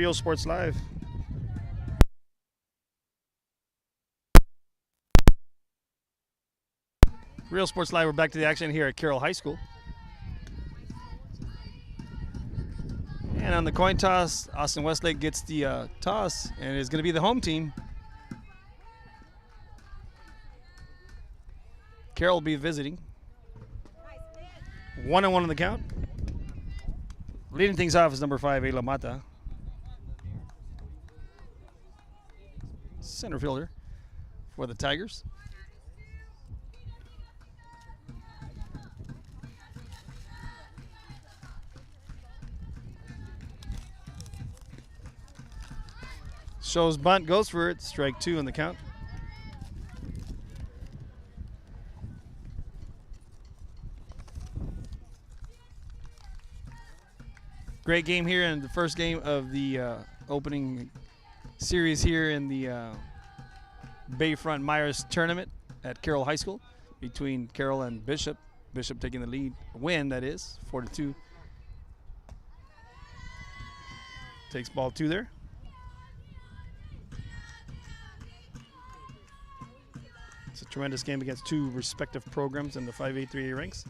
Rio Sports Live. Real Sports Live, we're back to the action here at Carroll High School. And on the coin toss, Austin Westlake gets the toss, and it's going to be the home team. Carroll will be visiting. 1-1 on the count. Leading things off is number 5, Ayla Mata. Center fielder for the Tigers. Shows bunt, goes for it. Strike 2 on the count. Great game here in the first game of the opening series here in the Bayfront Myers tournament at Carroll High School between Carroll and Bishop. Bishop taking the lead, win that is, 4-2. Takes ball 2 there. It's a tremendous game against two respective programs in the 5A, 3A ranks.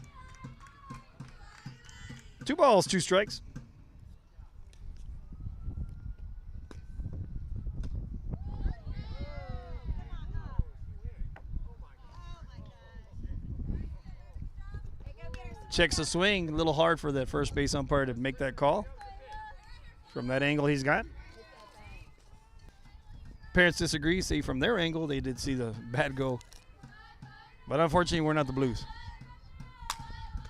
2 balls, 2 strikes. Checks the swing, a little hard for the first base umpire to make that call from that angle he's got. Parents disagree, say from their angle they did see the bat go. But unfortunately, we're not the Blues.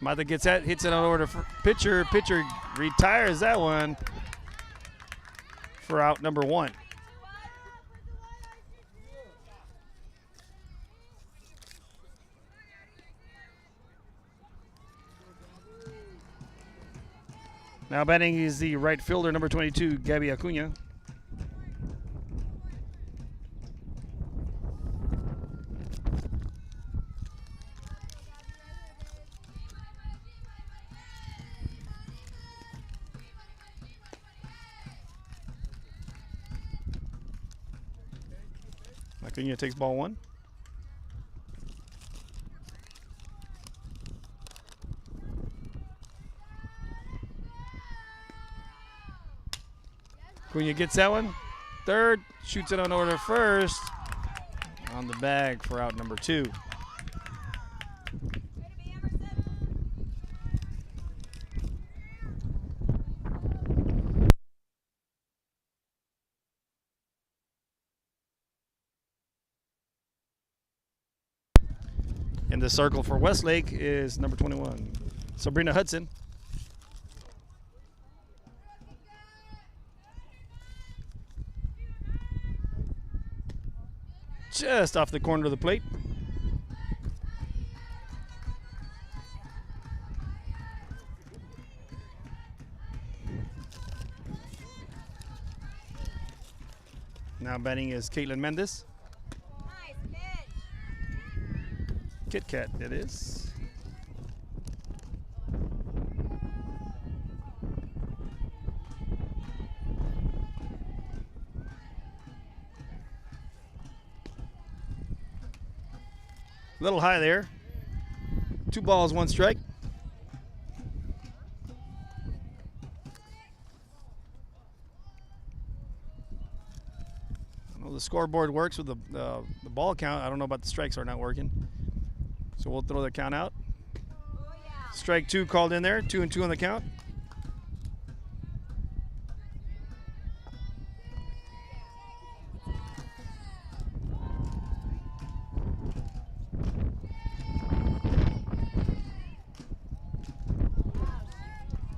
Mata gets that, hits it on over to pitcher. Pitcher retires that one for out number 1. Now batting is the right fielder, number 22, Gabby Acuna. Acuna takes ball 1. Acuna gets that one. Third, shoots it on over to first. On the bag for out number 2. In the circle for Westlake is number 21, Sabrina Hudson. Just off the corner of the plate. Now batting is Caitlin Mendez. Kit Kat, it is. A little high there. 2 balls, 1 strike. I know the scoreboard works with the ball count. I don't know about the strikes are not working. So we'll throw the count out. Strike 2 called in there. 2-2 on the count.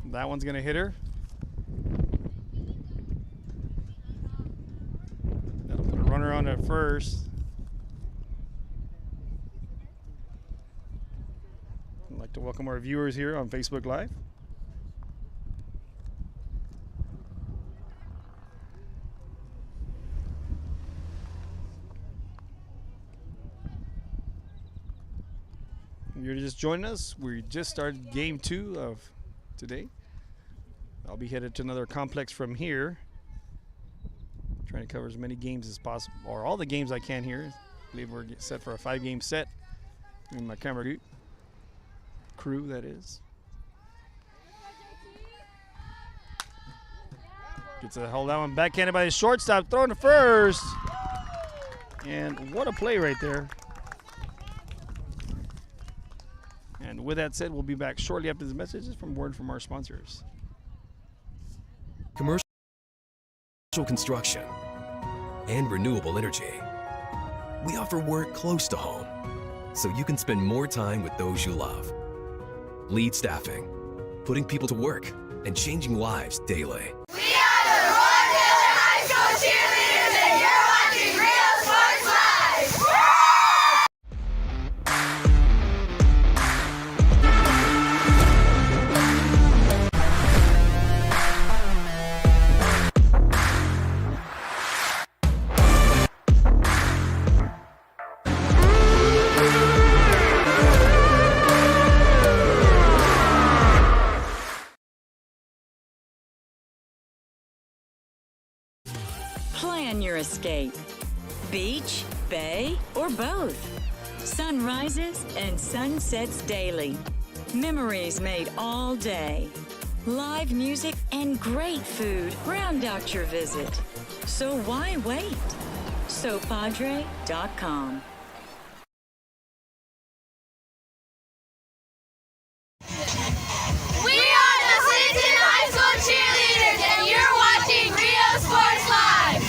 That one's going to hit her. That'll put a runner on at first. I'd like to welcome our viewers here on Facebook Live. You're just joining us. We just started game 2 of today. I'll be headed to another complex from here Trying to cover as many games as possible, or all the games I can here. I believe we're set for a 5-game set. In my camera crew, that is. Gets a hold that one, backhanded by the shortstop, throwing to first. And what a play right there. And with that said, we'll be back shortly after the messages from word from our sponsors. Commercial construction and renewable energy. We offer work close to home, so you can spend more time with those you love. Lead Staffing, putting people to work and changing lives daily. We are the Roy Taylor High School cheerleaders, and you're watching Real Sports Live. Plan your escape. Beach, bay, or both. Sunrises and sunsets daily. Memories made all day. Live music and great food round out your visit. So why wait? SoPadre.com. We are the Clinton High School cheerleaders, and you're watching Real Sports Live.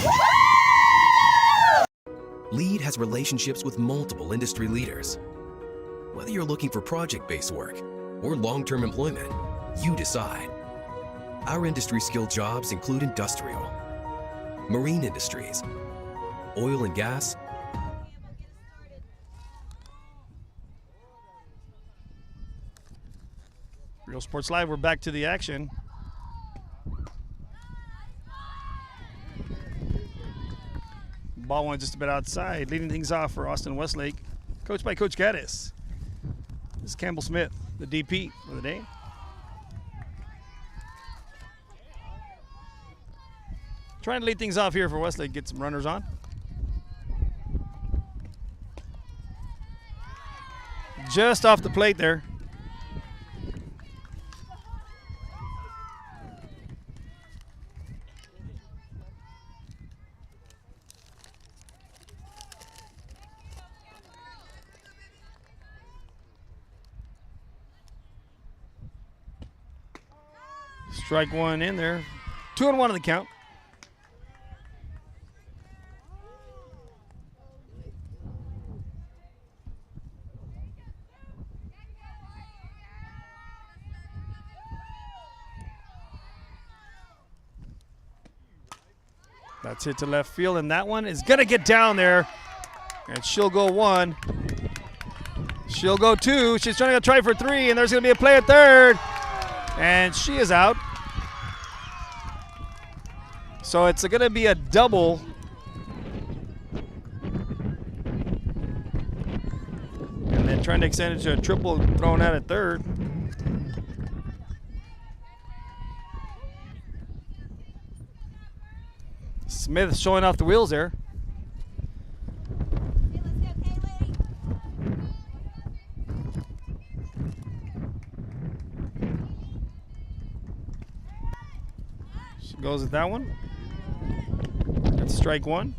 Lead has relationships with multiple industry leaders. Whether you're looking for project-based work or long-term employment, you decide. Our industry-skilled jobs include industrial, marine industries, oil and gas, Real Sports Live, we're back to the action. Ball one just about outside, leading things off for Austin Westlake, coached by Coach Gaddis. This is Campbell Smith, the DP for the day. Trying to lead things off here for Westlake, get some runners on. Just off the plate there. Strike one in there. 2-1 on the count. That's hit to left field, and that one is going to get down there. And she'll go one. She'll go two. She's trying to try for three, and there's going to be a play at third. And she is out. So it's going to be a double. And then trying to extend it to a triple, thrown out at third. Smith showing off the wheels there. She goes with that one. That's strike one.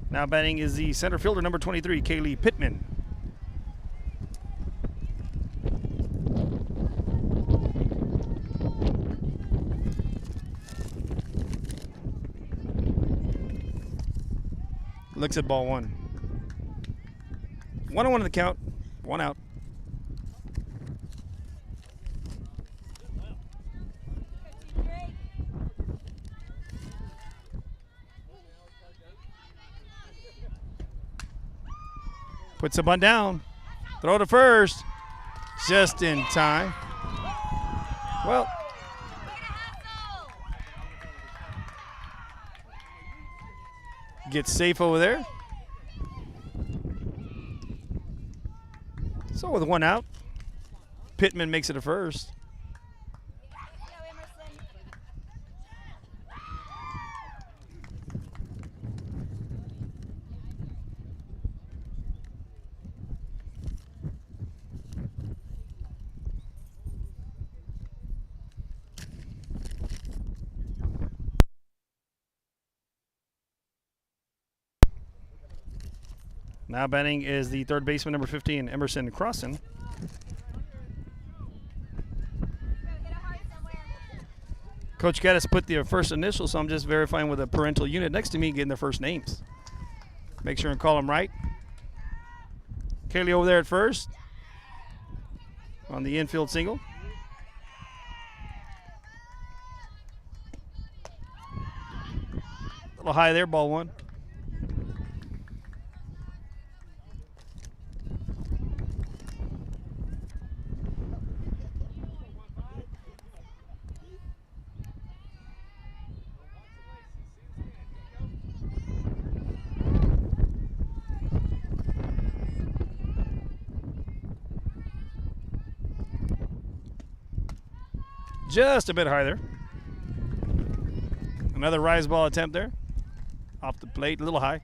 Now batting is the center fielder, number 23, Kaylee Pittman. Looks at ball one. 1-1 in the count. One out. Puts a bunt down. Throw to first. Just in time. Well, gets safe over there. So with one out, Pittman makes it a first. Now batting is the third baseman, number 15, Emerson Crossan. Coach Gaddis put the first initial, so I'm just verifying with a parental unit next to me, getting their first names. Make sure and call them right. Kaylee over there at first on the infield single. A little high there, ball one. Just a bit high there. Another rise ball attempt there. Off the plate, a little high.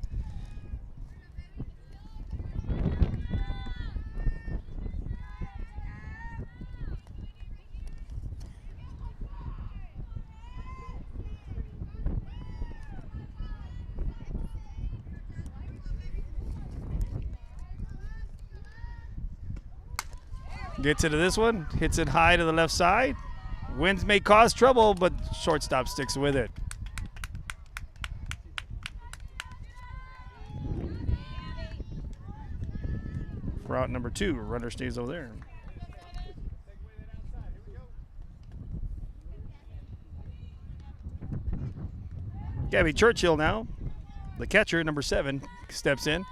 Gets into this one, hits it high to the left side. Winds may cause trouble, but shortstop sticks with it. Route number 2, runner stays over there. Gabby Churchill now, the catcher, number 7, steps in.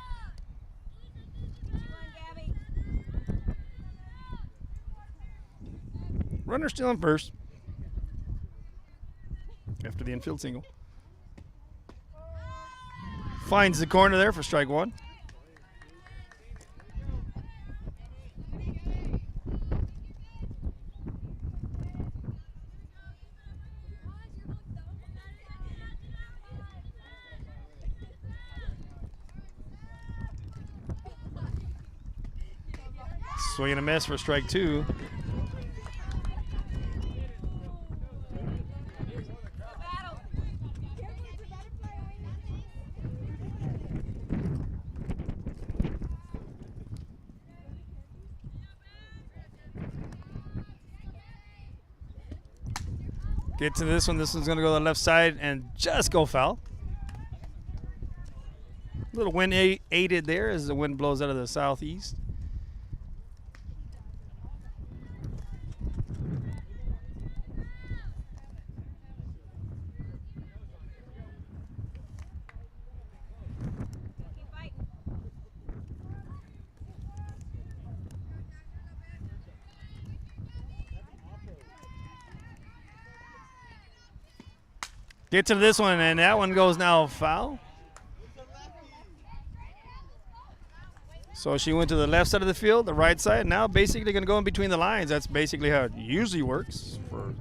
Runner still in first after the infield single. Finds the corner there for strike one. Swing and a miss for strike two. Get to this one. This one's going to go to the left side and just go foul. A little wind aided there as the wind blows out of the southeast. Get to this one, and that one goes now foul. So she went to the left side of the field, the right side. Now basically going to go in between the lines. That's basically how it usually works for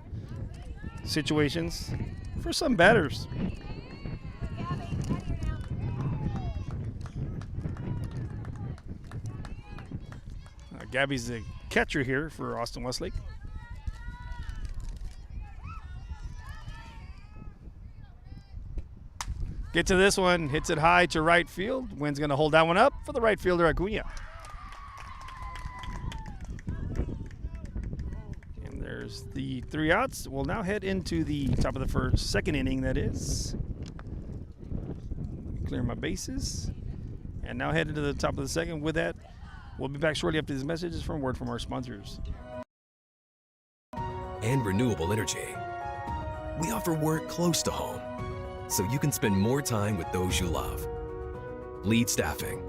situations for some batters. Gabby's the catcher here for Austin Westlake. Get to this one, hits it high to right field. Wind's going to hold that one up for the right fielder, Acuna. And there's the 3 outs. We'll now head into the top of the second inning, that is. Clear my bases. And now head into the top of the second. With that, we'll be back shortly after these messages from word from our sponsors. And renewable energy. We offer work close to home, so you can spend more time with those you love. Lead Staffing,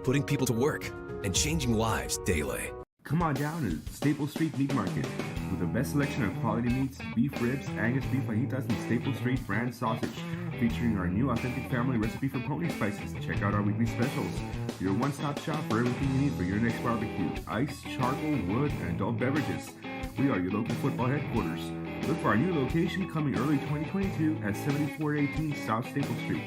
putting people to work and changing lives daily. Come on down to Staple Street Meat Market with the best selection of quality meats, beef ribs, Angus beef fajitas, and Staple Street brand sausage, featuring our new authentic family recipe for pony spices. Check out our weekly specials. Your one-stop shop for everything you need for your next barbecue: ice, charcoal, wood, and adult beverages. We are your local football headquarters. Look for our new location coming early 2022 at 7418 South Staple Street.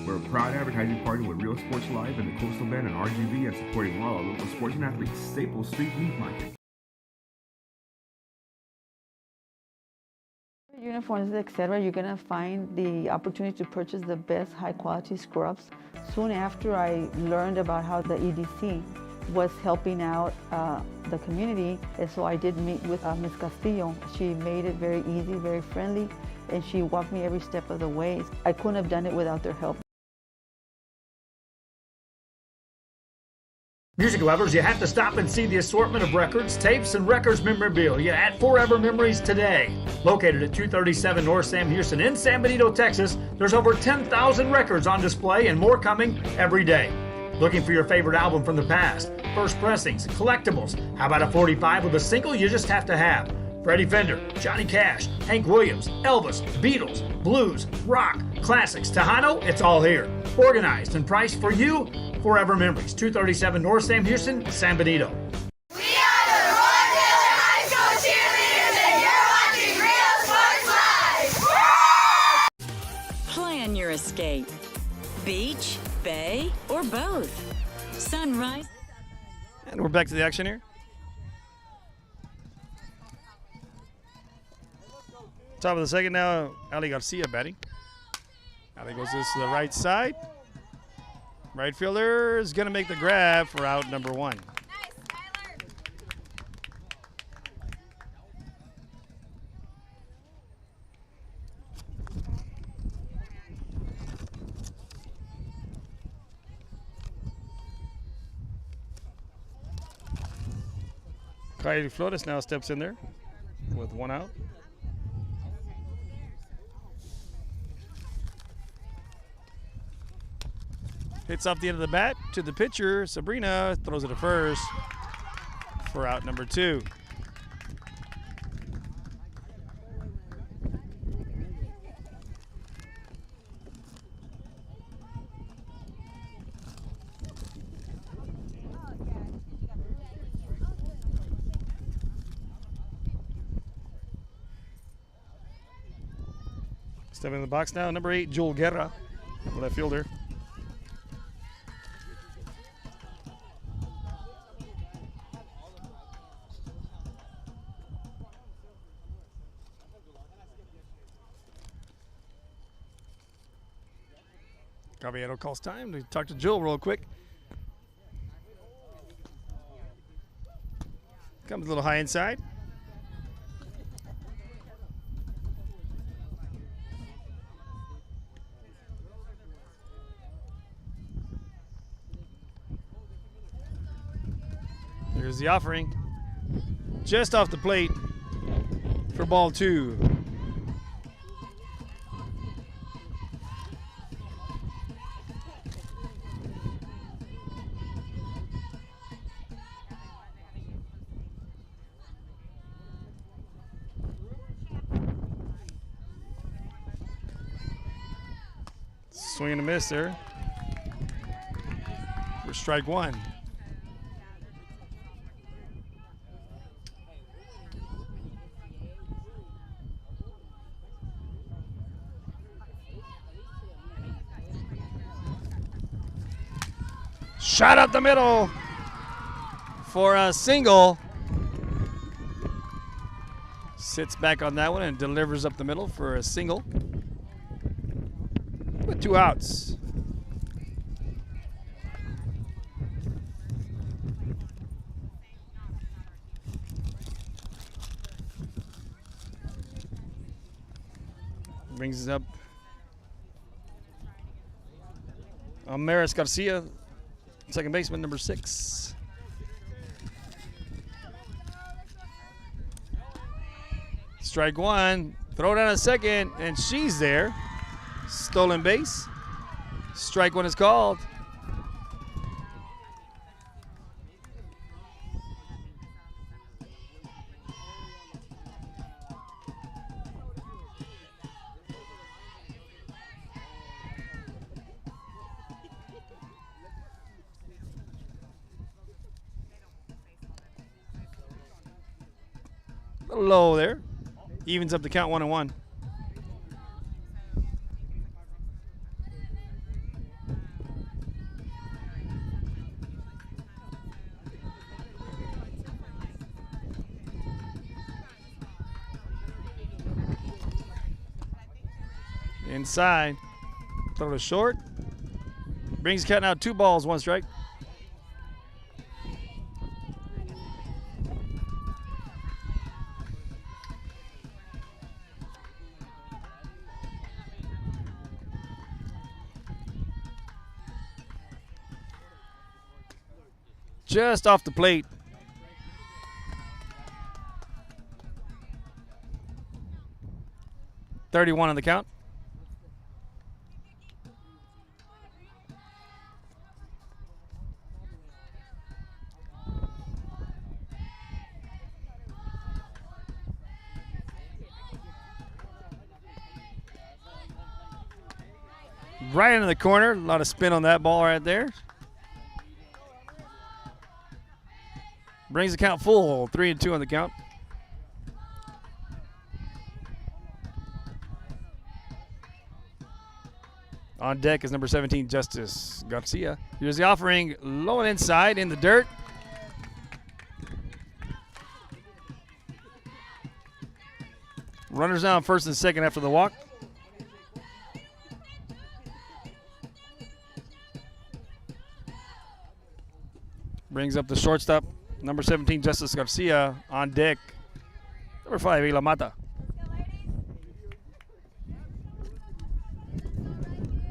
We're a proud advertising partner with Real Sports Live and the Coastal Bend and RGV, and supporting all our local sports and athletes. Staple Street Meat Market. Uniforms, etc., you're going to find the opportunity to purchase the best high-quality scrubs. Soon after I learned about how the EDC was helping out the community, and so I did meet with Ms. Castillo. She made it very easy, very friendly, and she walked me every step of the way. I couldn't have done it without their help. Music lovers, you have to stop and see the assortment of records, tapes, and records memorabilia at Forever Memories today. Located at 237 North Sam Houston in San Benito, Texas, there's over 10,000 records on display and more coming every day. Looking for your favorite album from the past, first pressings, collectibles? How about a 45 with a single you just have to have? Freddie Fender, Johnny Cash, Hank Williams, Elvis, Beatles, blues, rock, classics, Tejano, it's all here. Organized and priced for you. Forever Memories, 237 North Sam Houston, San Benito. We are the Roy Taylor High School cheerleaders, and you're watching Real Sports Live. Plan your escape. Beach, bay, or both. Sunrise. And we're back to the action here. Top of the second now, Ali Garcia batting. Ali goes this to the right side. Right fielder is going to make the grab for out number one. Coyote Flores now steps in there with one out. Hits off the end of the bat to the pitcher. Sabrina throws it to first for out number two. Stepping in the box now, number 8, Joel Guerra, left fielder. Caballero calls time to talk to Joel real quick. Comes a little high inside. Here's the offering. Just off the plate for ball two. Swing and a miss there for strike one. Shot up the middle for a single. Sits back on that one and delivers up the middle for a single. With 2 outs. Brings us up Mira Garcia, second baseman, number 6. Strike one, throw down a second, and she's there. Stolen base. Strike one is called. A little low there. Evens up the count 1-1. Inside. Throw it short. Brings the count now 2 balls, 1 strike. Just off the plate. .31 on the count. Right into the corner. A lot of spin on that ball right there. Brings the count full. 3-2 on the count. On deck is number 17, Justice Garcia. Here's the offering. Low and inside in the dirt. Runners down first and second after the walk. Brings up the shortstop, number 17, Justice Garcia. On deck, number 5, Ila Mata.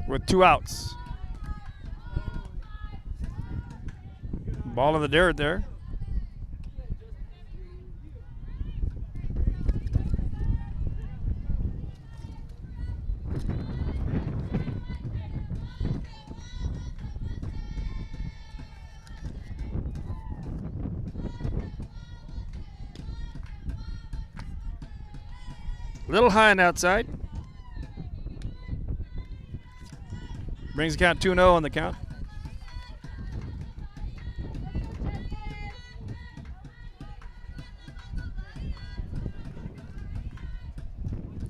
With 2 outs. Ball in the dirt there. A little high and outside. Brings the count 2-0 on the count.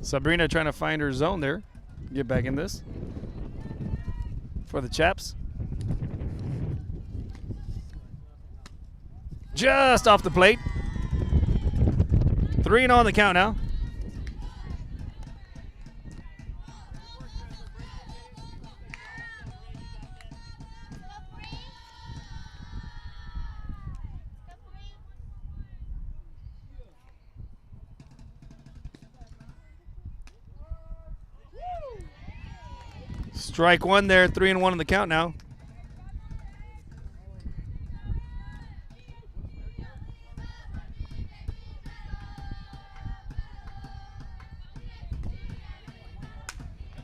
Sabrina trying to find her zone there. Get back in this for the Chaps. Just off the plate. 3-0 on the count now. Strike 1 there, 3-1 on the count now.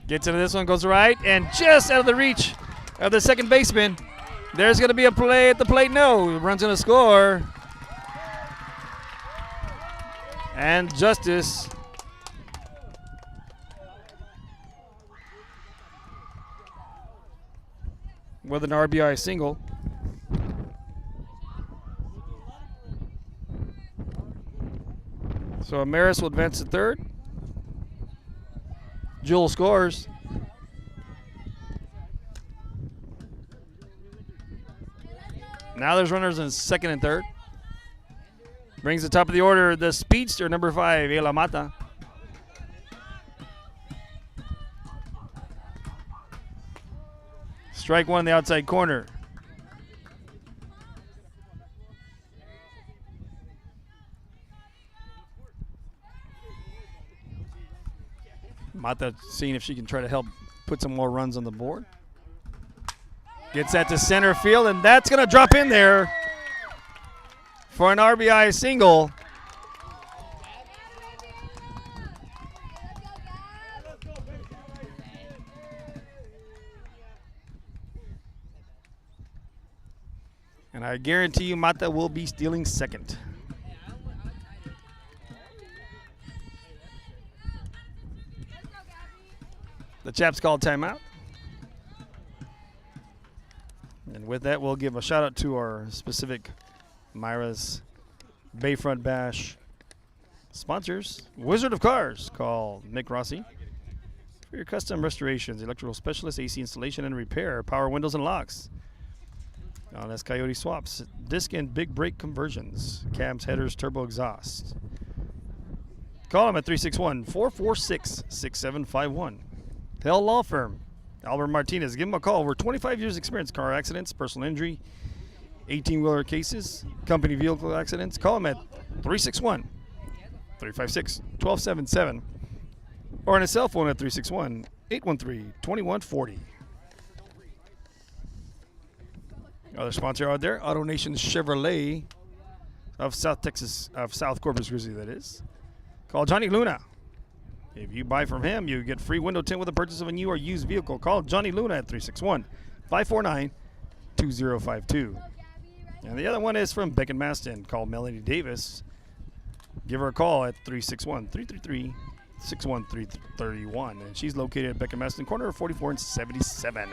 Gets into this one, goes right, and just out of the reach of the second baseman. There's going to be a play at the plate. No, runs going to score. And Justice with an RBI single. So Amaris will advance to third. Jewel scores. Now there's runners in second and third. Brings the top of the order, the speedster, number 5, Ela Mata. Strike 1 in the outside corner. Mata seeing if she can try to help put some more runs on the board. Gets that to center field, and that's going to drop in there for an RBI single. And I guarantee you Mata will be stealing second. The Chaps called timeout. And with that, we'll give a shout out to our specific Mira's Bayfront Bash sponsors. Wizard of Cars, call Nick Rossi. For your custom restorations, electrical specialist, AC installation and repair, power windows and locks. That's Coyote swaps, disc and big brake conversions, cabs, headers, turbo exhaust. Call them at 361-446-6751. Pell Law Firm. Albert Martinez. Give him a call. Over 25 years experience. Car accidents, personal injury, 18-wheeler cases, company vehicle accidents. Call him at 361-356-1277 or on his cell phone at 361-813-2140. Other sponsor out there, Auto Nation Chevrolet of South Texas, of South Corpus Christi, that is. Call Johnny Luna. If you buy from him, you get free window tint with the purchase of a new or used vehicle. Call Johnny Luna at 361-549-2052. And the other one is from Beck & Maston. Call Melanie Davis. Give her a call at 361-333-6131. And she's located at Beck & Maston, corner of 44 and 77.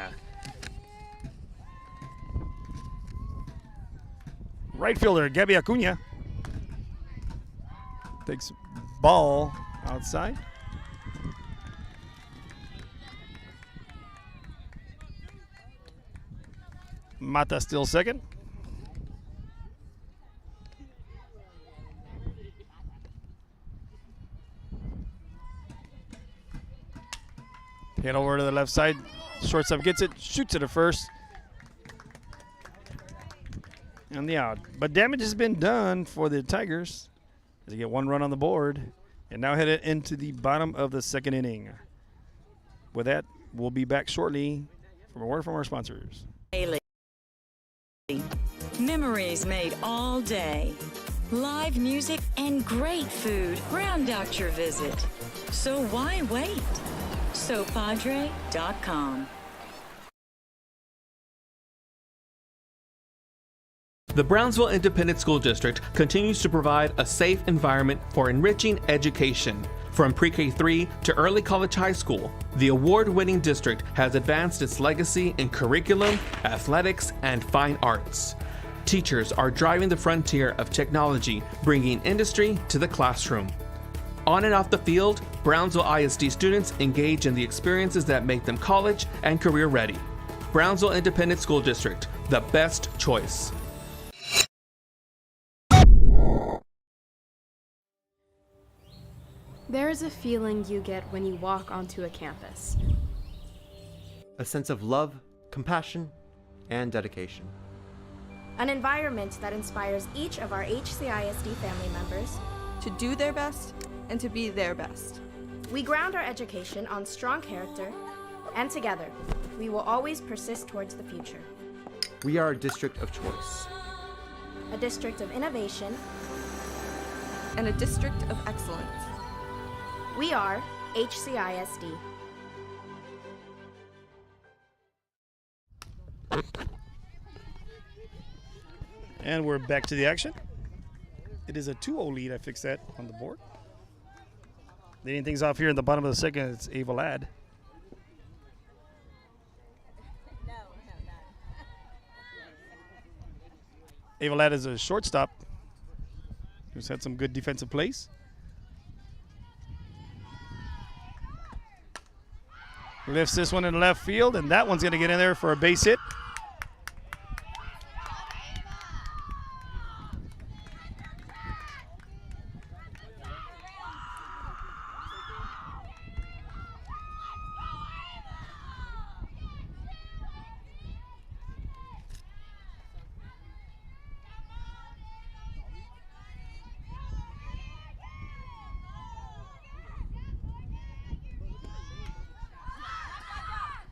Right fielder, Gabby Acuna. Takes ball outside. Mata still second. Hit over to the left side. Shortstop gets it, shoots it at first. And the out. But damage has been done for the Tigers as they get one run on the board and now headed into the bottom of the second inning. With that, we'll be back shortly from a word from our sponsors. Daily. Memories made all day. Live music and great food round out your visit. So why wait? SoPadre.com. The Brownsville Independent School District continues to provide a safe environment for enriching education. From pre-K-3 to early college high school, the award-winning district has advanced its legacy in curriculum, athletics, and fine arts. Teachers are driving the frontier of technology, bringing industry to the classroom. On and off the field, Brownsville ISD students engage in the experiences that make them college and career ready. Brownsville Independent School District, the best choice. There is a feeling you get when you walk onto a campus. A sense of love, compassion, and dedication. An environment that inspires each of our HCISD family members to do their best and to be their best. We ground our education on strong character, and together, we will always persist towards the future. We are a district of choice. A district of innovation. And a district of excellence. We are HCISD. And we're back to the action. It is a 2-0 lead. I fixed that on the board. Leading things off here in the bottom of the second, it's Ava Ladd. Ava Ladd is a shortstop who's had some good defensive plays. Lifts this one in left field, and that one's going to get in there for a base hit.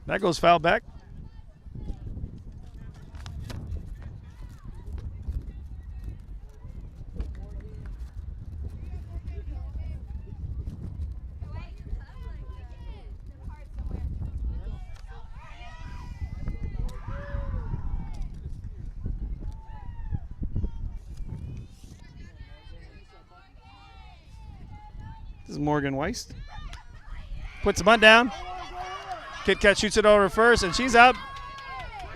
That goes foul back. This is Morgan Weist. Puts the bunt down. Kit Kat shoots it over first, and she's out.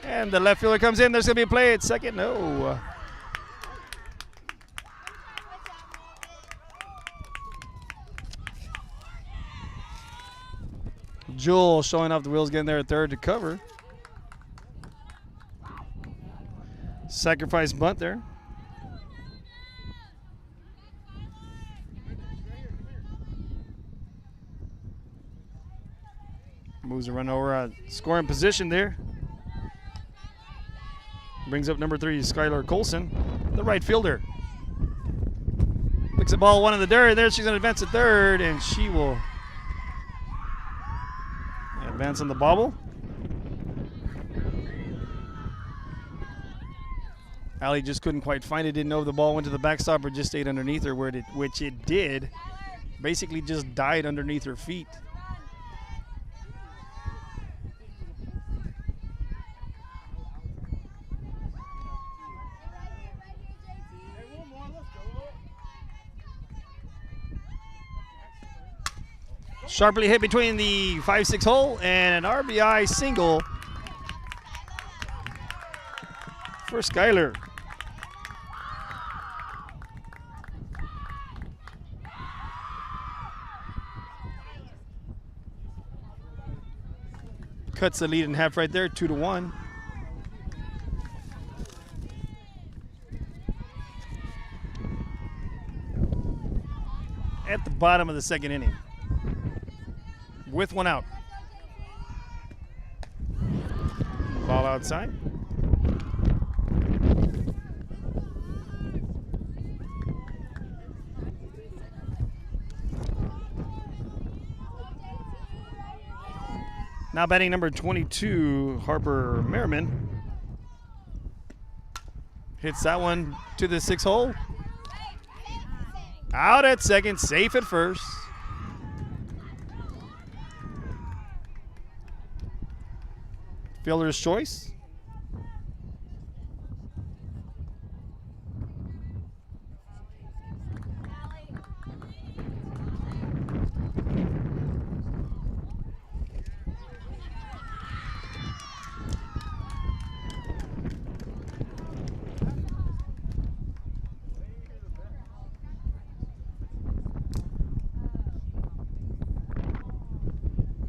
And the left fielder comes in. There's going to be a play at second. No. Jewel showing off the wheels, getting there at third to cover. Sacrifice bunt there. Moves the run over scoring position there. Brings up number 3, Skylar Colson, the right fielder. Picks the ball one in the dirt. There she's going to advance to third, and she will advance on the bobble. Allie just couldn't quite find it. Didn't know if the ball went to the backstop or just stayed underneath her, which it did. Basically just died underneath her feet. Sharply hit between the 5-6 hole and an RBI single for Skylar. Cuts the lead in half right there, 2-1. At the bottom of the second inning, with one out. Ball outside. Now batting number 22, Harper Merriman. Hits that one to the 6 hole. Out at second, safe at first. Fielder's choice.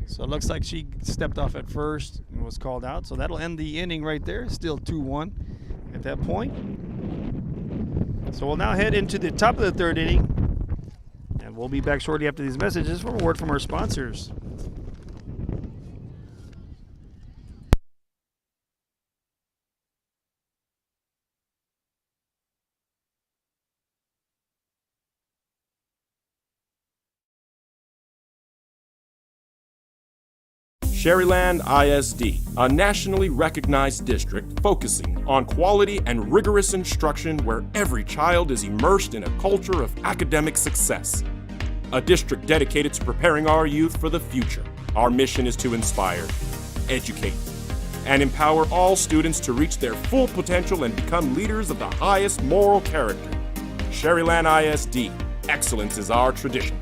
So it looks like she stepped off at first and was called out. So that'll end the inning right there. Still 2-1 at that point. So we'll now head into the top of the third inning. And we'll be back shortly after these messages for a word from our sponsors. Sherryland ISD, a nationally recognized district focusing on quality and rigorous instruction where every child is immersed in a culture of academic success. A district dedicated to preparing our youth for the future. Our mission is to inspire, educate, and empower all students to reach their full potential and become leaders of the highest moral character. Sherryland ISD, excellence is our tradition.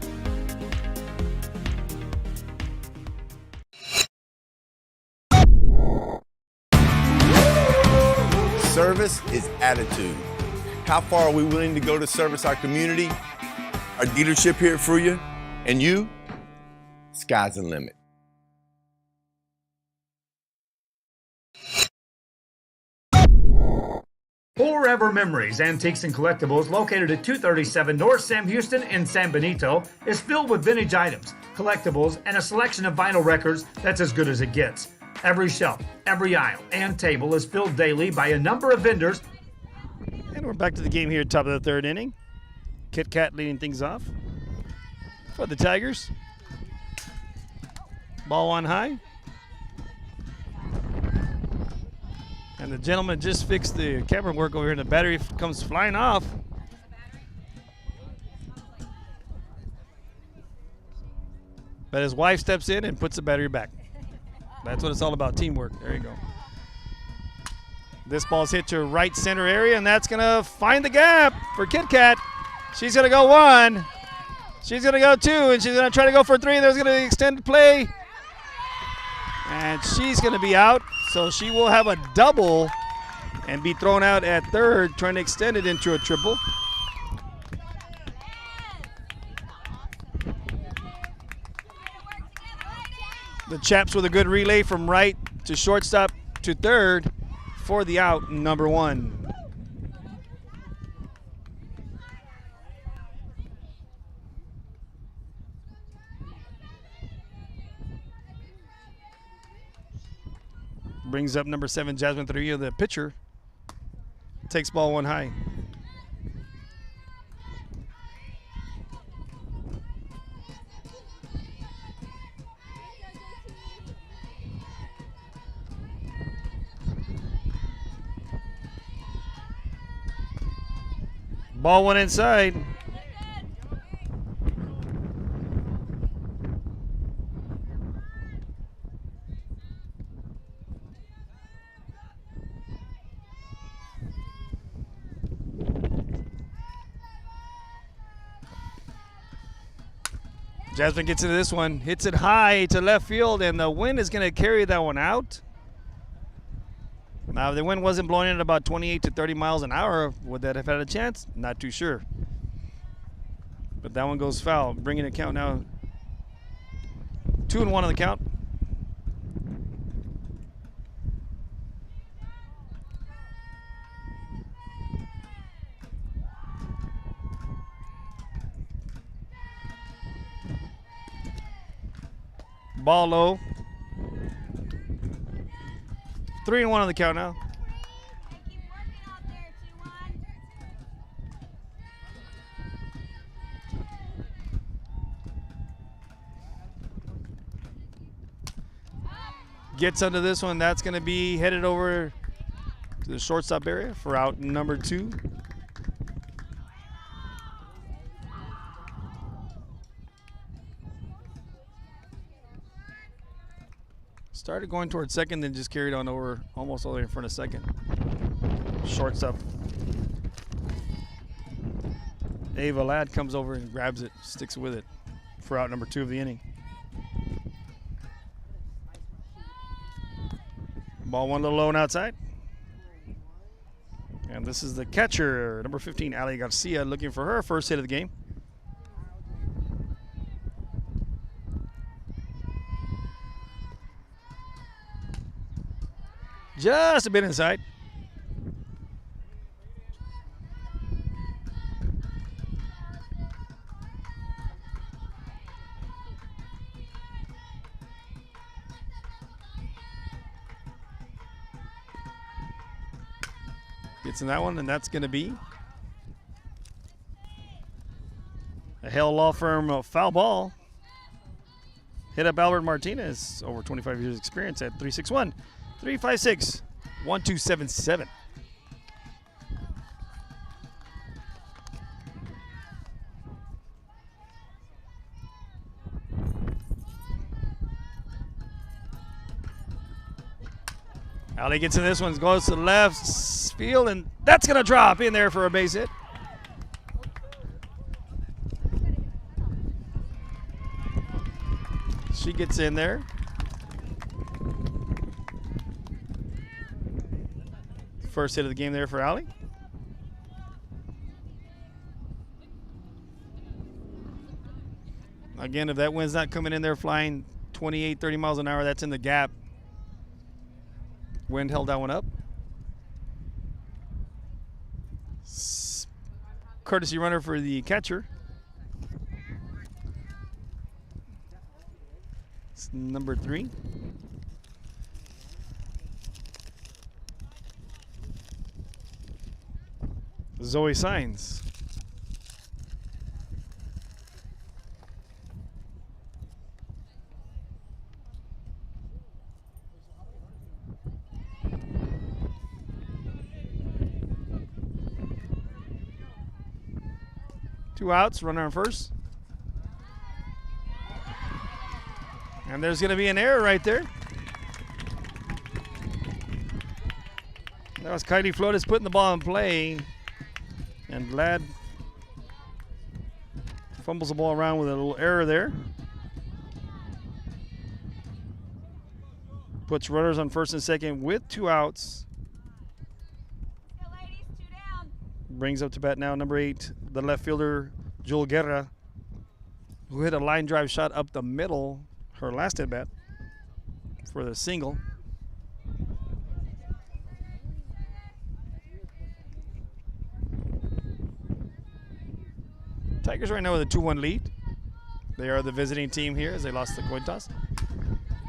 Service is attitude. How far are we willing to go to service our community, our dealership here for you, and you? Sky's the limit. Forever Memories, Antiques and Collectibles, located at 237 North Sam Houston in San Benito, is filled with vintage items, collectibles, and a selection of vinyl records that's as good as it gets. Every shelf, every aisle, and table is filled daily by a number of vendors. And we're back to the game here at top of the third inning. Kit Kat leading things off for the Tigers. Ball one high. And the gentleman just fixed the camera work over here, and the battery comes flying off. But his wife steps in and puts the battery back. That's what it's all about, teamwork. There you go. This ball's hit to right center area, and that's going to find the gap for Kit Kat. She's going to go 1. She's going to go 2, and she's going to try to go for 3. There's going to be extended play. And she's going to be out, so she will have a double and be thrown out at third, trying to extend it into a triple. The Chaps with a good relay from right to shortstop to third for the out, number 1. Brings up number 7, Jasmine Trujillo, the pitcher. Takes ball 1 high. Ball 1 inside. Jasmine gets into this one, hits it high to left field, and the wind is going to carry that one out. Now, if the wind wasn't blowing in at about 28 to 30 miles an hour, would that have had a chance? Not too sure. But that one goes foul, bringing the count now 2-1 on the count. Ball low. 3-1 on the count now. Gets under this one. That's going to be headed over to the shortstop area for out number 2. Started going towards second, then just carried on over almost all the way in front of second. Shortstop. Ava Ladd comes over and grabs it, sticks with it for out number 2 of the inning. Ball 1 a little low and outside. And this is the catcher, number 15, Ali Garcia, looking for her first hit of the game. Just a bit inside. Gets in that one, and that's going to be a Hale Law Firm foul ball. Hit up Albert Martinez, over 25 years experience at 361. 356-1277. Ali gets in this one, goes to the left field, and that's going to drop in there for a base hit. She gets in there. First hit of the game there for Ali. Again, if that wind's not coming in there flying 28, 30 miles an hour, that's in the gap. Wind held that one up. Courtesy runner for the catcher. It's number 3. Zoe Signs. Two outs, runner on first. And there's going to be an error right there. That was Kylie Flores putting the ball in play. And Ladd fumbles the ball around with a little error there. Puts runners on first and second with 2 outs. Brings up to bat now number 8, the left fielder, Joel Guerra, who hit a line drive shot up the middle her last at bat for the single. Tigers right now with a 2-1 lead. They are the visiting team here as they lost the coin toss.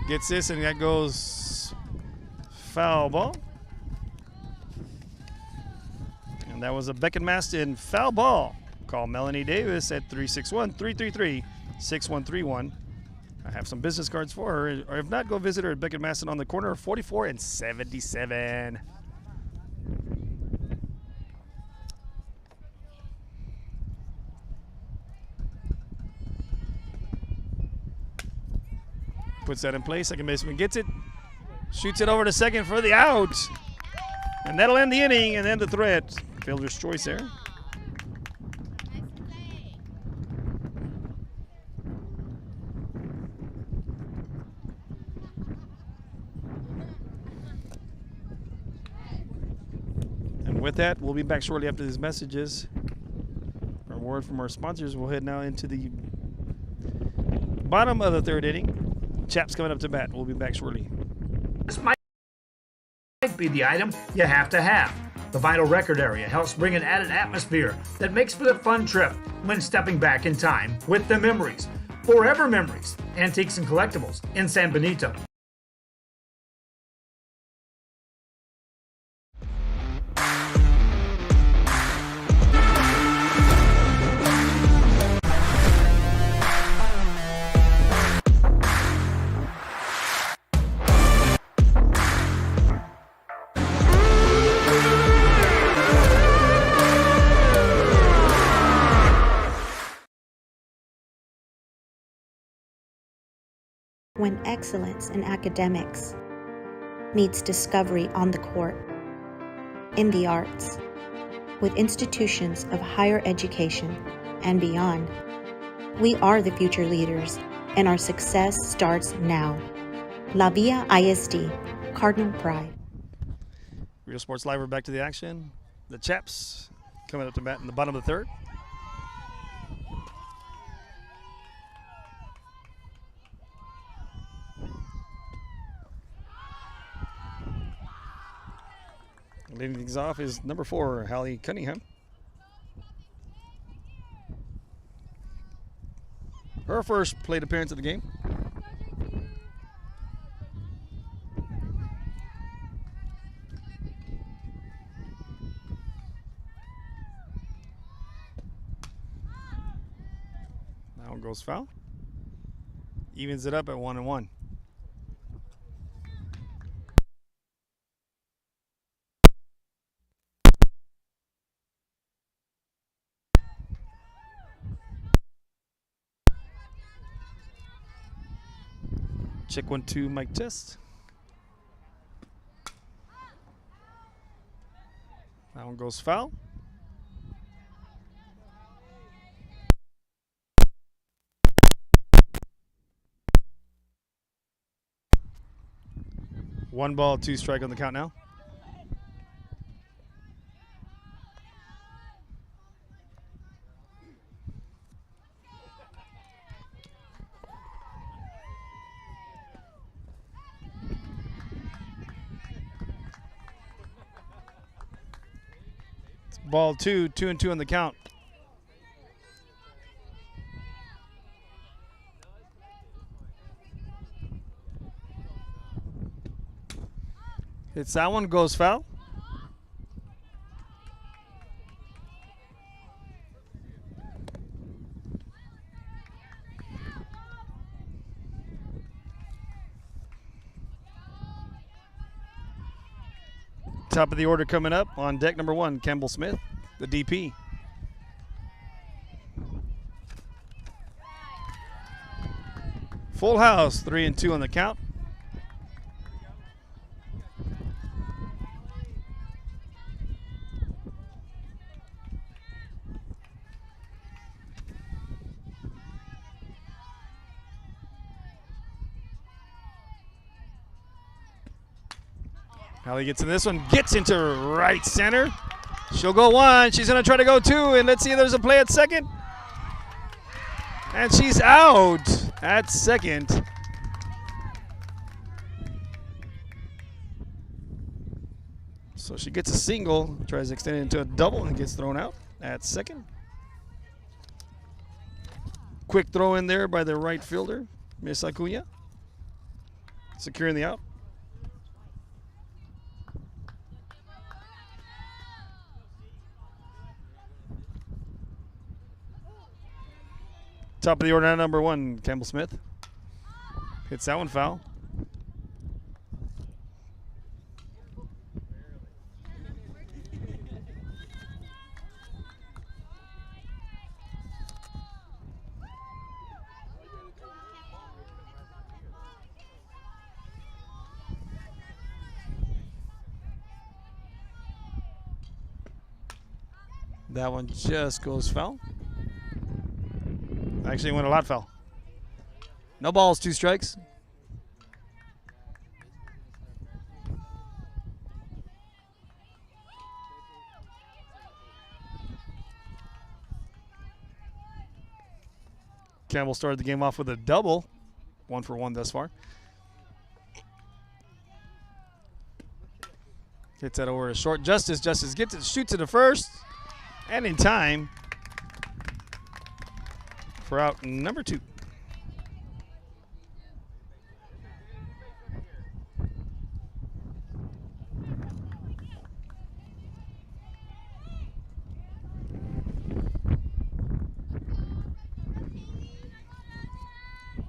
Gets this, and that goes foul ball. And that was a Beckett Maston foul ball. Call Melanie Davis at 361-333-6131. I have some business cards for her. Or if not, go visit her at Beckett Maston on the corner of 44 and 77. Puts that in place. Second baseman gets it. Shoots it over to second for the out. And that'll end the inning and end the threat. Fielder's choice there. And with that, we'll be back shortly after these messages. A word from our sponsors. We'll head now into the bottom of the third inning. Chaps coming up to bat. We'll be back shortly. This might be the item you have to have. The vinyl record area helps bring an added atmosphere that makes for a fun trip when stepping back in time with the memories. Forever Memories, Antiques and Collectibles in San Benito. When excellence in academics meets discovery on the court, in the arts, with institutions of higher education and beyond, we are the future leaders, and our success starts now. La Villa ISD, Cardinal Pride. Real Sports Live, we're back to the action. The Chaps coming up to bat in the bottom of the third. Leading things off is number 4, Hallie Cunningham. Her first plate appearance of the game. That one goes foul. Evens it up at 1-1. Check 1-2, mic test. That one goes foul. One ball, 2 strike on the count now. Ball 2, 2-2 on the count. Hits that one, goes foul. Top of the order coming up on deck number 1, Campbell Smith, the DP. Full house, 3-2 on the count. Hallie gets in this one, gets into right center. She'll go 1, she's gonna try to go 2, and let's see if there's a play at second. And she's out at second. So she gets a single, tries to extend it into a double, and gets thrown out at second. Quick throw in there by the right fielder, Miss Acuna, securing the out. Top of the order, number 1, Campbell Smith. Hits that one foul. That one just goes foul. Actually went a lot foul. No balls, 2 strikes. Campbell started the game off with a double. 1 for 1 thus far. Hits that over a short. Justice gets it, shoots it to first. And in time for out number 2.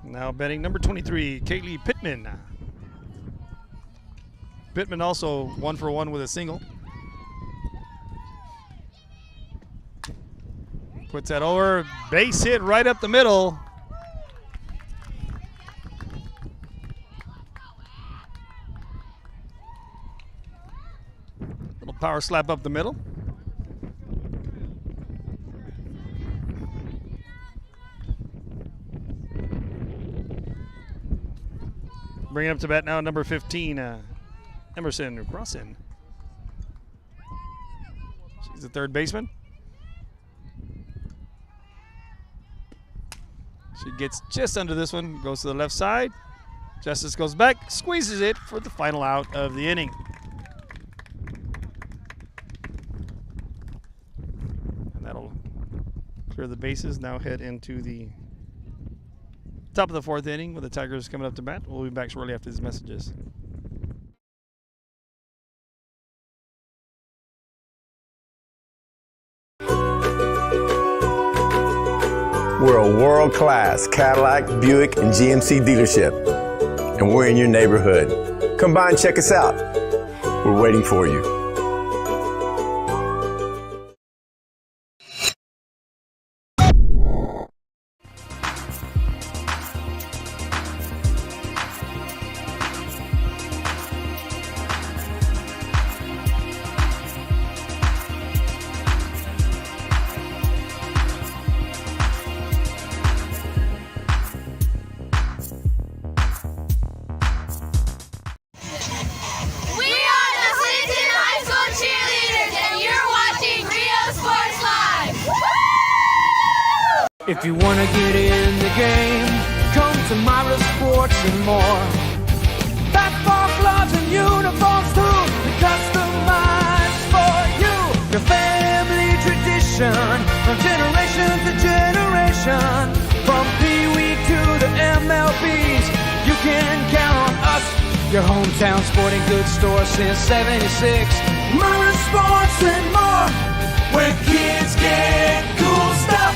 Now betting number 23, Kaylee Pittman. Pittman also 1 for 1 with a single. Puts that over, base hit right up the middle. Little power slap up the middle. Bringing up to bat now, number 15, Emerson Crossan. She's the third baseman. She gets just under this one, goes to the left side. Justice goes back, squeezes it for the final out of the inning. And that'll clear the bases, now head into the top of the 4th inning with the Tigers coming up to bat. We'll be back shortly after these messages. We're a world-class Cadillac, Buick, and GMC dealership, and we're in your neighborhood. Come by and check us out. We're waiting for you. If you want to get in the game, come to Mira Sports and more. Basketball gloves and uniforms too, customized for you. Your family tradition, from generation to generation. From Pee Wee to the MLBs, you can count on us. Your hometown sporting goods store since '76. Mira Sports and more, where kids get cool stuff.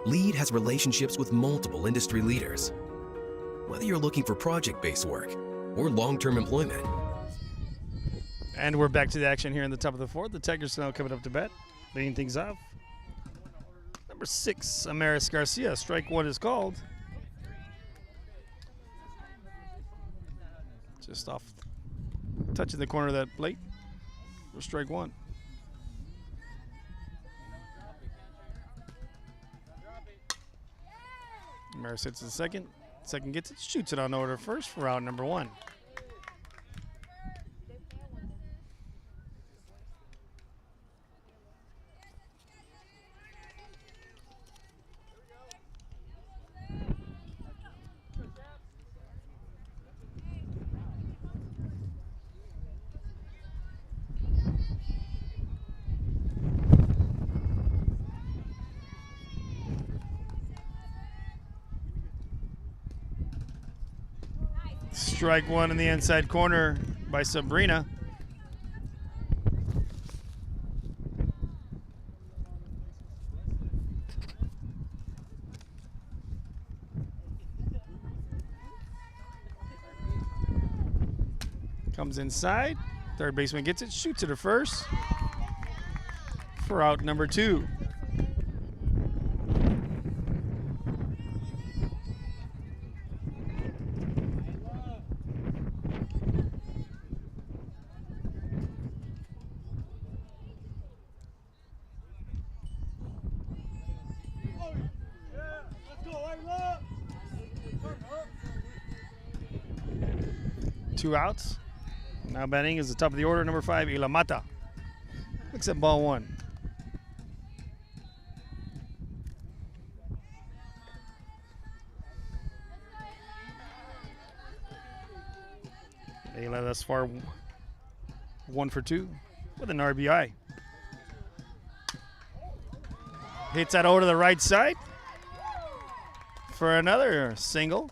LEAD has relationships with multiple industry leaders. Whether you're looking for project-based work or long-term employment. And we're back to the action here in the top of the 4th. The Tigers now coming up to bat, leading things off. Number 6, Amaris Garcia. Strike 1 is called. Just off, touching the corner of that plate for strike 1. Maris hits the second. Second gets it, shoots it on order first for out number 1. Strike 1 in the inside corner by Sabrina. Comes inside. Third baseman gets it, shoots it to first for out number 2. Two outs. Now batting is the top of the order, number 5, Ilamata. Looks at ball 1. Ayla thus far 1 for 2 with an RBI. Hits that over to the right side for another single.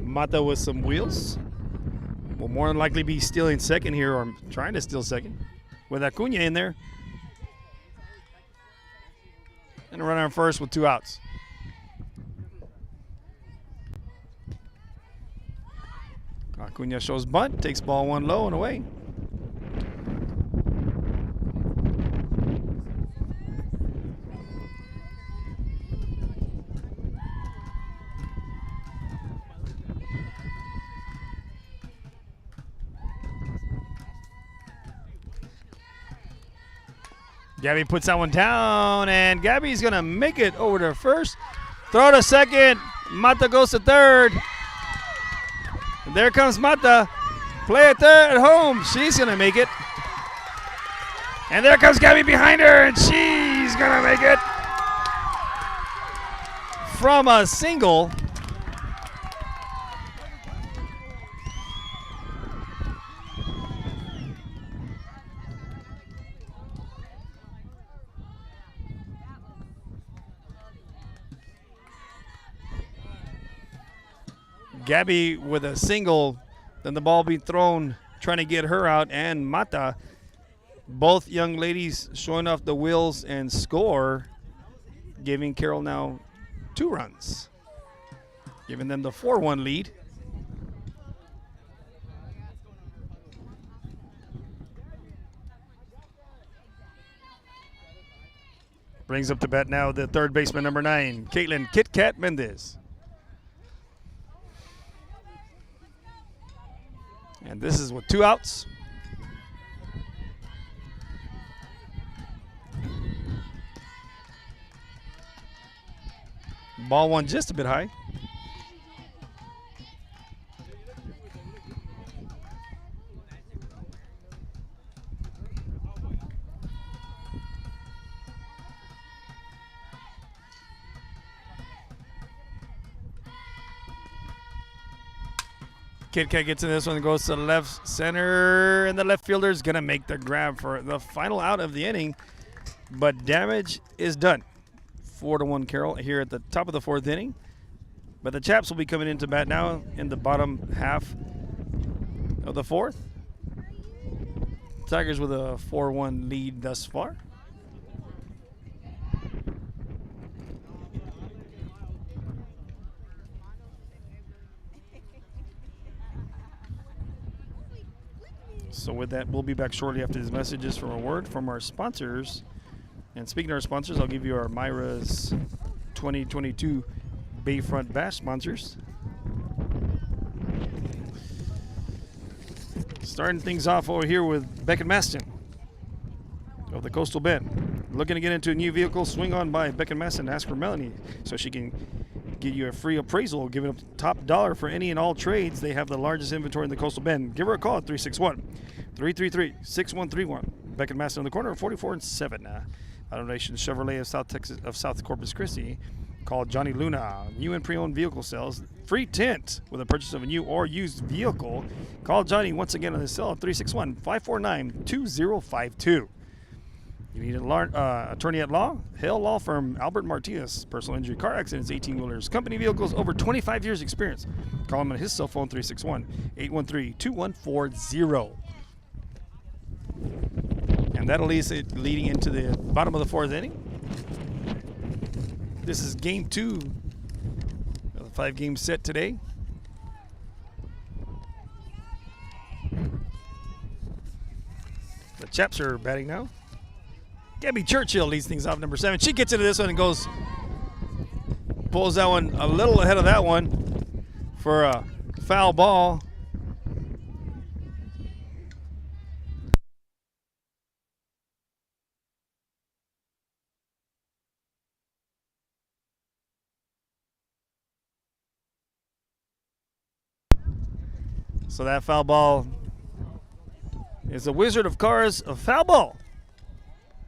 Mata with some wheels. Will more than likely be stealing second here, or trying to steal second, with Acuna in there. And a runner on first with 2 outs. Acuna shows bunt, takes ball 1 low and away. Gabby puts that one down, and Gabby's going to make it over to first. Throw to second. Mata goes to third. And there comes Mata. Play it there at home. She's going to make it. And there comes Gabby behind her, and she's going to make it. From a single. Gabby with a single, then the ball being thrown, trying to get her out, and Mata. Both young ladies showing off the wheels and score, giving Carroll now 2 runs, giving them the 4-1 lead. Brings up to bat now the third baseman, number 9, Caitlin Kit Kat Mendez. And this is with 2 outs. Ball 1 just a bit high. Kit Kat gets in this one, goes to the left center, and the left fielder is going to make the grab for the final out of the inning. But damage is done. 4-1 Carroll here at the top of the 4th inning. But the Chaps will be coming into bat now in the bottom half of the 4th. Tigers with a 4-1 lead thus far. So with that, we'll be back shortly after these messages from a word from our sponsors. And speaking of our sponsors, I'll give you our Mira's 2022 Bayfront Bash sponsors. Starting things off over here with Beckett Maston of the Coastal Bend. Looking to get into a new vehicle? Swing on by Beckett Maston and ask for Melanie so she can get you a free appraisal, giving up top dollar for any and all trades. They have the largest inventory in the Coastal Bend. Give her a call at 361-333-6131. Beckett Maston on the corner of 44 and 7. Automation Chevrolet of South Texas, of South Corpus Christi. Call Johnny Luna. New and pre-owned vehicle sales. Free tint with a purchase of a new or used vehicle. Call Johnny once again on his cell at 361-549-2052. You need an attorney at law? Hale Law Firm, Albert Martinez. Personal injury, car accidents, 18-wheelers, company vehicles, over 25 years experience. Call him on his cell phone, 361-813-2140. And that'll lead it leading into the bottom of the 4th inning. This is game 2 of the 5-game set today. The Chaps are batting now. Gabby Churchill leads things off, number 7. She gets into this one and pulls that one a little ahead of that one for a foul ball. So that foul ball is the Wizard of Cars of foul ball.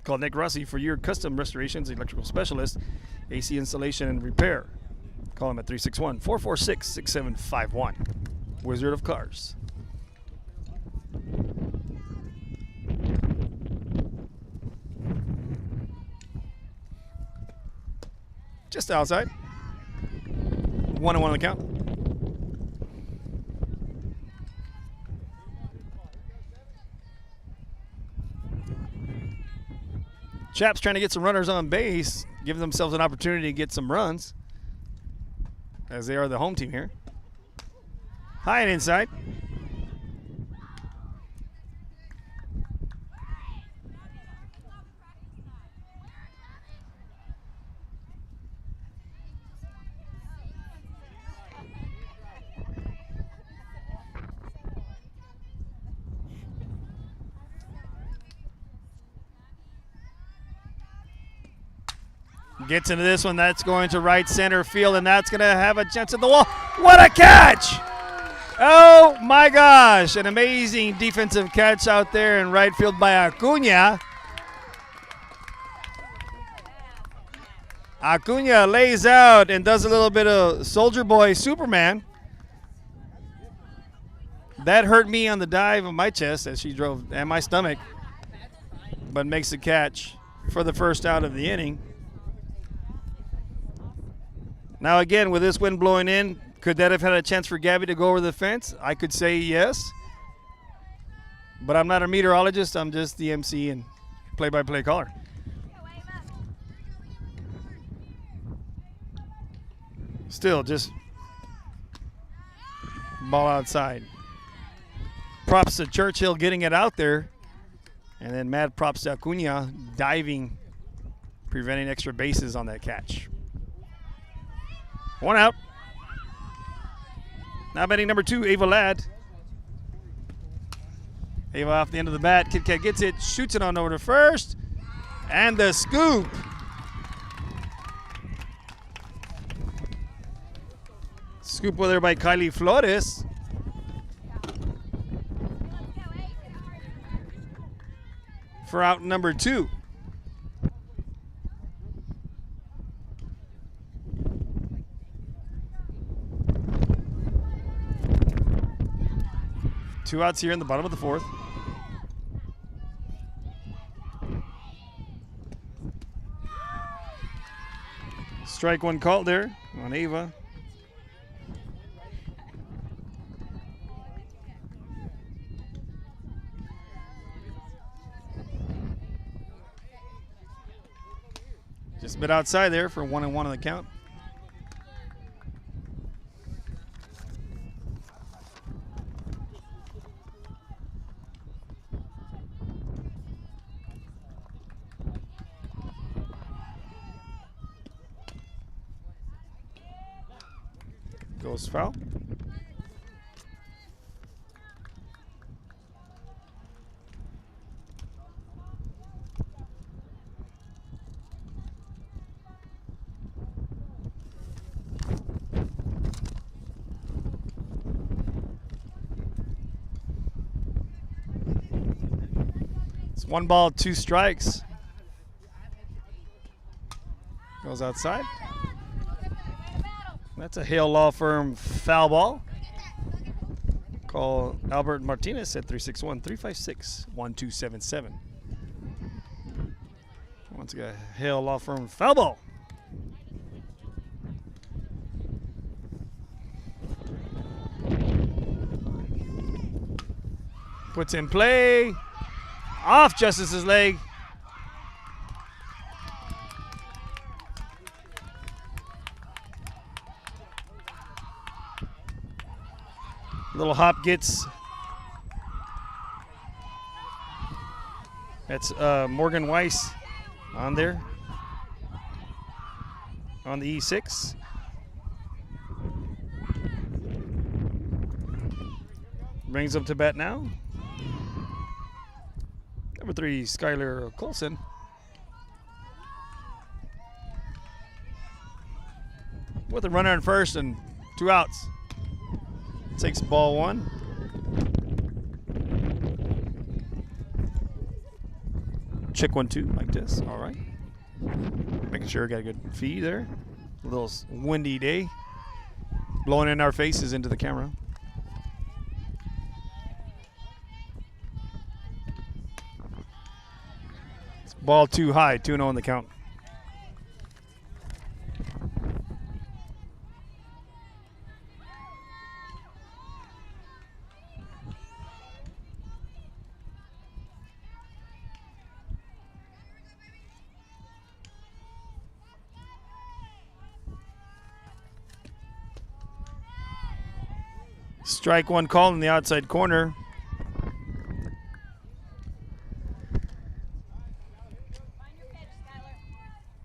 Call Nick Rossi for your custom restorations, electrical specialist, AC installation and repair. Call him at 361-446-6751. Wizard of Cars. Just outside. 1-1 on the count. Chaps trying to get some runners on base, give themselves an opportunity to get some runs, as they are the home team here. High and inside. Gets into this one. That's going to right center field, and that's going to have a chance at the wall. What a catch! Oh, my gosh. An amazing defensive catch out there in right field by Acuna. Acuna lays out and does a little bit of Soldier Boy Superman. That hurt me on the dive of my chest as she drove, and my stomach, but makes the catch for the first out of the inning. Now again, with this wind blowing in, could that have had a chance for Gabby to go over the fence? I could say yes. But I'm not a meteorologist. I'm just the MC and play-by-play caller. Still, just ball outside. Props to Churchill getting it out there. And then mad props to Acuna diving, preventing extra bases on that catch. 1 out. Now batting number 2, Ava Ladd. Ava off the end of the bat. Kit Kat gets it, shoots it on over to first. And the scoop. Scoop over there by Kylie Flores. For out number 2. Two outs here in the bottom of the 4th. Strike one called there on Ava. Just a bit outside there for 1-1 on the count. Goes foul. It's 1 ball, 2 strikes. Goes outside. That's a Hale Law Firm foul ball. Call Albert Martinez at 361-356-1277. Once again, Hale Law Firm foul ball. Puts in play. Off Justice's leg. Little hop gets. That's Morgan Weiss on there. On the E6. Brings up to bat now. Number 3, Skylar Colson. With a runner on first and 2 outs. Takes ball 1. Check 1-2 like this. All right. Making sure we got a good feed there. A little windy day. Blowing in our faces into the camera. It's ball 2 high. 2-0 on the count. Strike 1 call in the outside corner.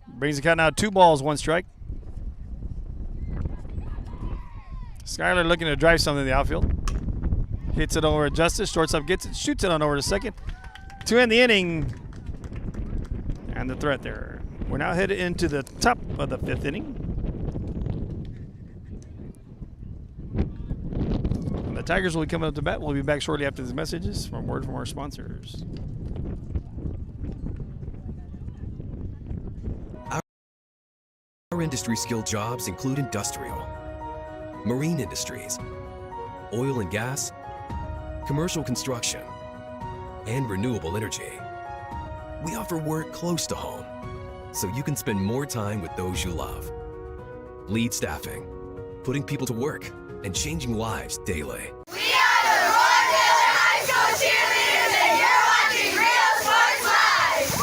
Brings the count now 2 balls, 1 strike. Skylar looking to drive something in the outfield. Hits it over to Justice. Shortstop gets it, shoots it on over to second. To end the inning. And the threat there. We're now headed into the top of the 5th inning. The Tigers will be coming up to bat. We'll be back shortly after these messages from word from our sponsors. Our industry-skilled jobs include industrial, marine industries, oil and gas, commercial construction, and renewable energy. We offer work close to home, so you can spend more time with those you love. Lead Staffing, putting people to work and changing lives daily. We are the Roar Taylor High School cheerleaders, and you're watching Real Sports Live.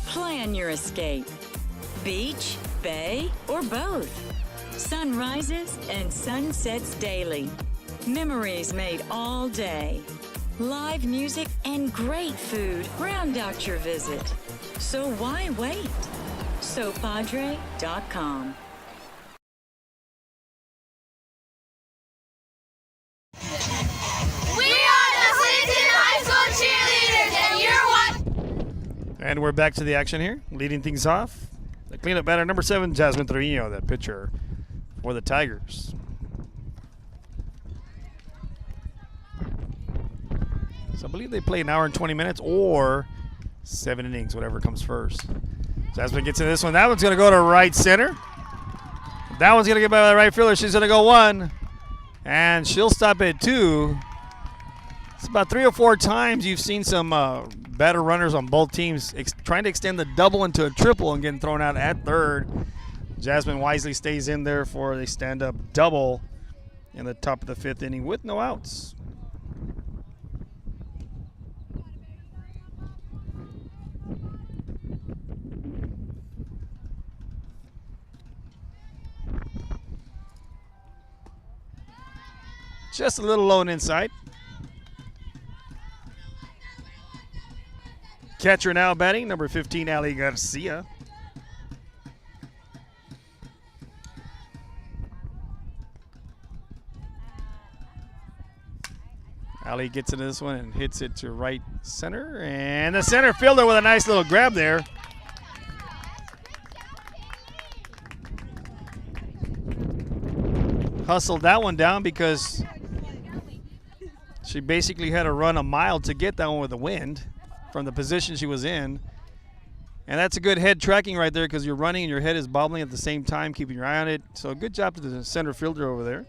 Plan your escape. Beach, bay, or both. Sunrises and sunsets daily. Memories made all day. Live music and great food round out your visit. So why wait? SoPadre.com. We are the Clinton High School cheerleaders, and you're watching. And we're back to the action here. Leading things off, the cleanup batter, number 7, Jasmine Trevino, that pitcher for the Tigers. So I believe they play an hour and 20 minutes or 7 innings, whatever comes first. Jasmine gets in this one. That one's going to go to right center. That one's going to get by the right fielder. She's going to go 1. And she'll stop at 2. It's about 3 or 4 times you've seen some batter runners on both teams trying to extend the double into a triple and getting thrown out at third. Jasmine wisely stays in there for the stand-up double in the top of the 5th inning with no outs. Just a little low and inside. Catcher now batting, number 15, Ali Garcia. Ali gets into this one and hits it to right center. And the center fielder with a nice little grab there. Hustled that one down because she basically had to run a mile to get that one with the wind from the position she was in. And that's a good head tracking right there because you're running and your head is bobbling at the same time, keeping your eye on it. So good job to the center fielder over there.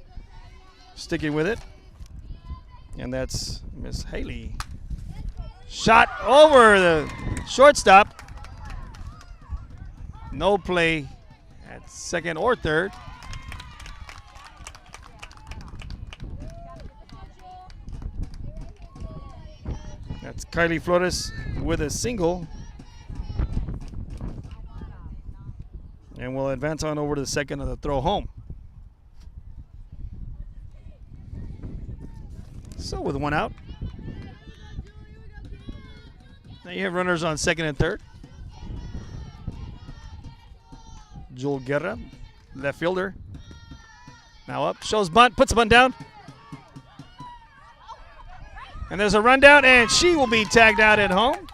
Sticking with it. And that's Miss Haley. Shot over the shortstop. No play at second or third. That's Kylie Flores with a single. And we'll advance on over to the second of the throw home. So with one out. Now you have runners on second and third. Joel Guerra, left fielder. Now up, shows bunt, puts the bunt down. And there's a rundown, and she will be tagged out at home.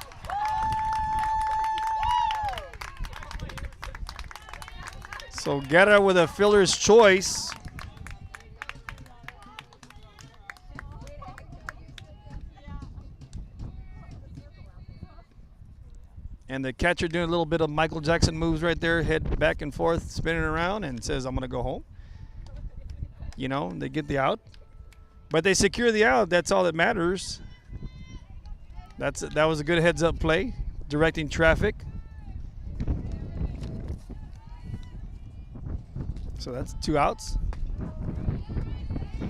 So Guerra with a fielder's choice. And the catcher doing a little bit of Michael Jackson moves right there, head back and forth, spinning around, and says, I'm going to go home. You know, they get the out. But they secure the out. That's all that matters. That was a good heads-up play, directing traffic. So that's 2 outs.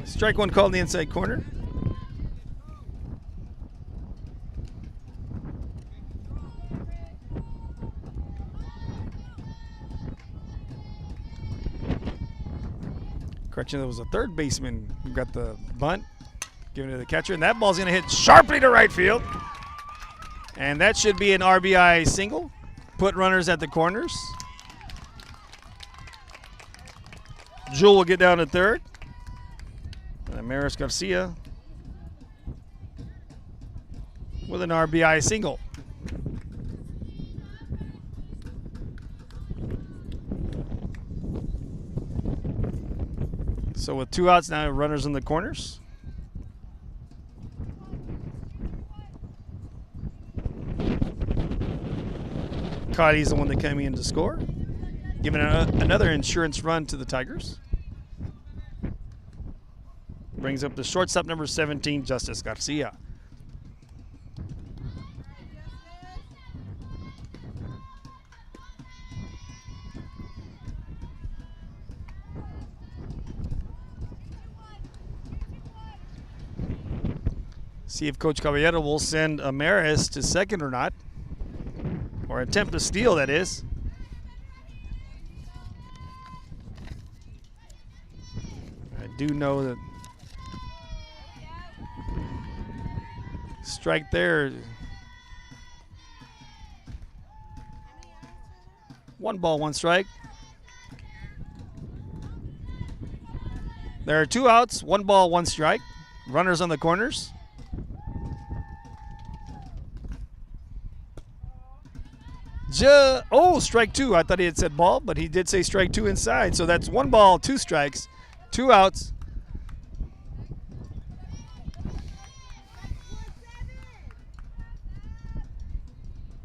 Strike one called in the inside corner. Correction, there was a third baseman who got the bunt, giving it to the catcher, and that ball's going to hit sharply to right field. And that should be an RBI single. Put runners at the corners. Jewel will get down to third. And Maris Garcia with an RBI single. So with 2 outs now, runners in the corners. Cody's the one that came in to score, giving another insurance run to the Tigers. Brings up the shortstop number 17, Justice Garcia. See if Coach Caballero will send Amaris to second or not. Or attempt to steal, that is. I do know that strike there. 1 ball, 1 strike. There are 2 outs, 1 ball, 1 strike. Runners on the corners. Strike 2. I thought he had said ball, but he did say strike 2 inside. So that's 1 ball, 2 strikes, 2 outs.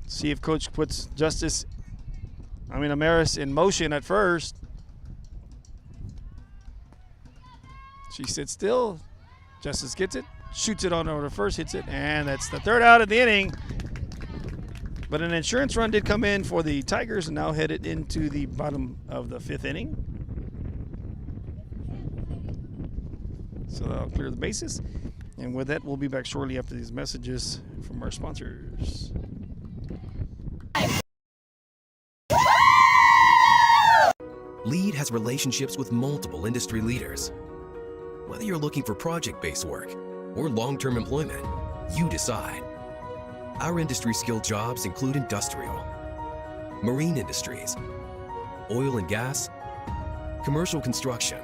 See if Coach puts Amaris in motion at first. She sits still. Justice gets it, shoots it on over to first, hits it, and that's the 3rd out of the inning. But an insurance run did come in for the Tigers and now headed into the bottom of the 5th inning. So that'll clear the bases. And with that, we'll be back shortly after these messages from our sponsors. LEAD has relationships with multiple industry leaders. Whether you're looking for project-based work or long-term employment, you decide. Our industry-skilled jobs include industrial, marine industries, oil and gas, commercial construction,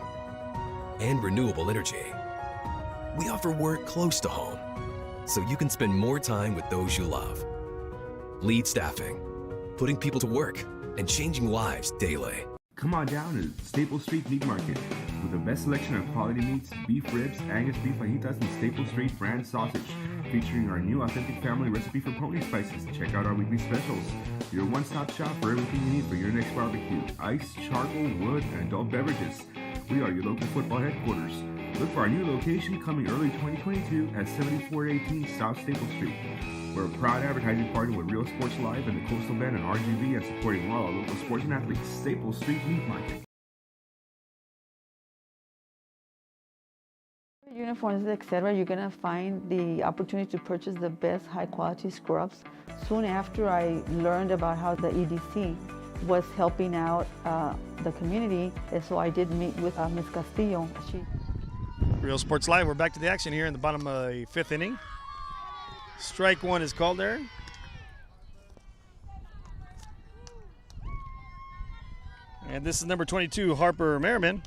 and renewable energy. We offer work close to home, so you can spend more time with those you love. LEAD Staffing, putting people to work and changing lives daily. Come on down to Staple Street Meat Market with the best selection of quality meats, beef ribs, Angus beef fajitas, and Staple Street brand sausage, featuring our new authentic family recipe for pony spices. Check out our weekly specials. Your one-stop shop for everything you need for your next barbecue. Ice, charcoal, wood, and adult beverages. We are your local football headquarters. Look for our new location coming early 2022 at 7418 South Staple Street. We're a proud advertising partner with Real Sports Live and the Coastal Band and RGV, and supporting all our local sports and athletes. Staple Street Meat Market. Uniforms, etc., you're going to find the opportunity to purchase the best high-quality scrubs. Soon after I learned about how the EDC was helping out the community, and so I did meet with Ms. Castillo. Real Sports Live, we're back to the action here in the bottom of the 5th inning. Strike one is called there. And this is number 22, Harper Merriman.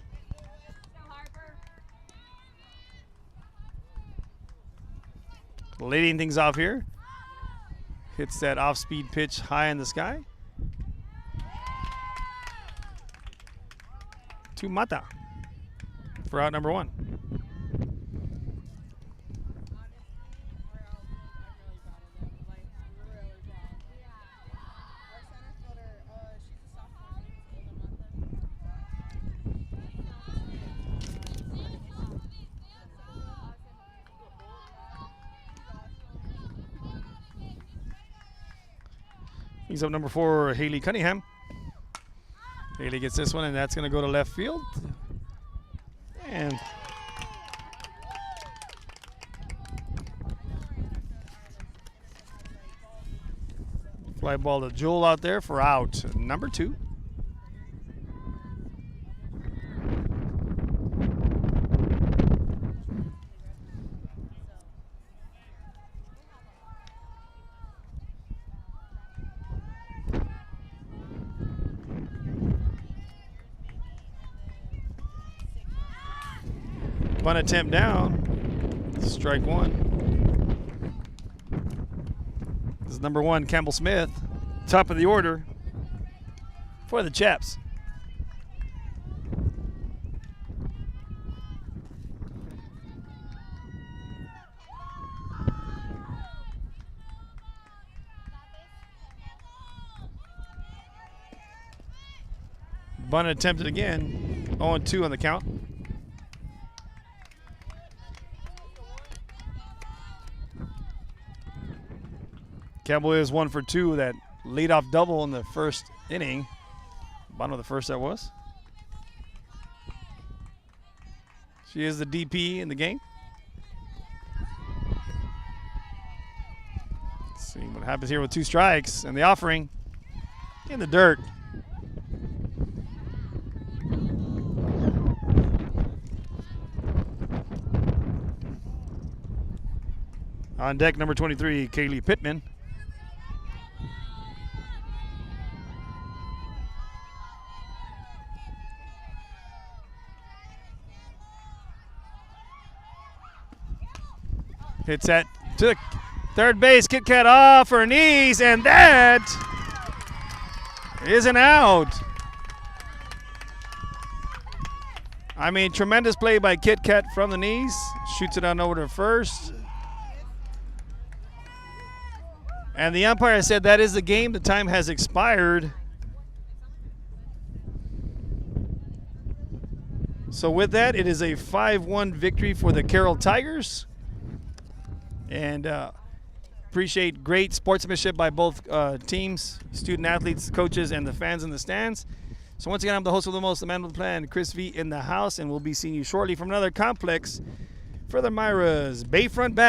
Leading things off here. Hits that off-speed pitch high in the sky. To Mata for out number 1. He's up number 4, Haley Cunningham. Haley gets this one, and that's going to go to left field. And fly ball to Joel out there for out number 2. Bunt attempt down. Strike 1. This is number 1, Campbell Smith. Top of the order for the Chaps. Bunt attempted again. 0-2 on the count. Cowboys 1 for 2, that leadoff double in the first inning. Bottom of the first, that was. She is the DP in the game. Let's see what happens here with 2 strikes and the offering in the dirt. On deck, number 23, Kaylee Pittman. Hits that to third base. Kit Kat off her knees, and that is an out. I mean, tremendous play by Kit Kat from the knees. Shoots it on over to first. And the umpire said that is the game. The time has expired. So with that, it is a 5-1 victory for the Carroll Tigers. And appreciate great sportsmanship by both teams, student athletes, coaches, and the fans in the stands. So once again, I'm the host of the most, the man with the plan, Chris V in the house, and we'll be seeing you shortly from another complex for the Mira's Bayfront Bat.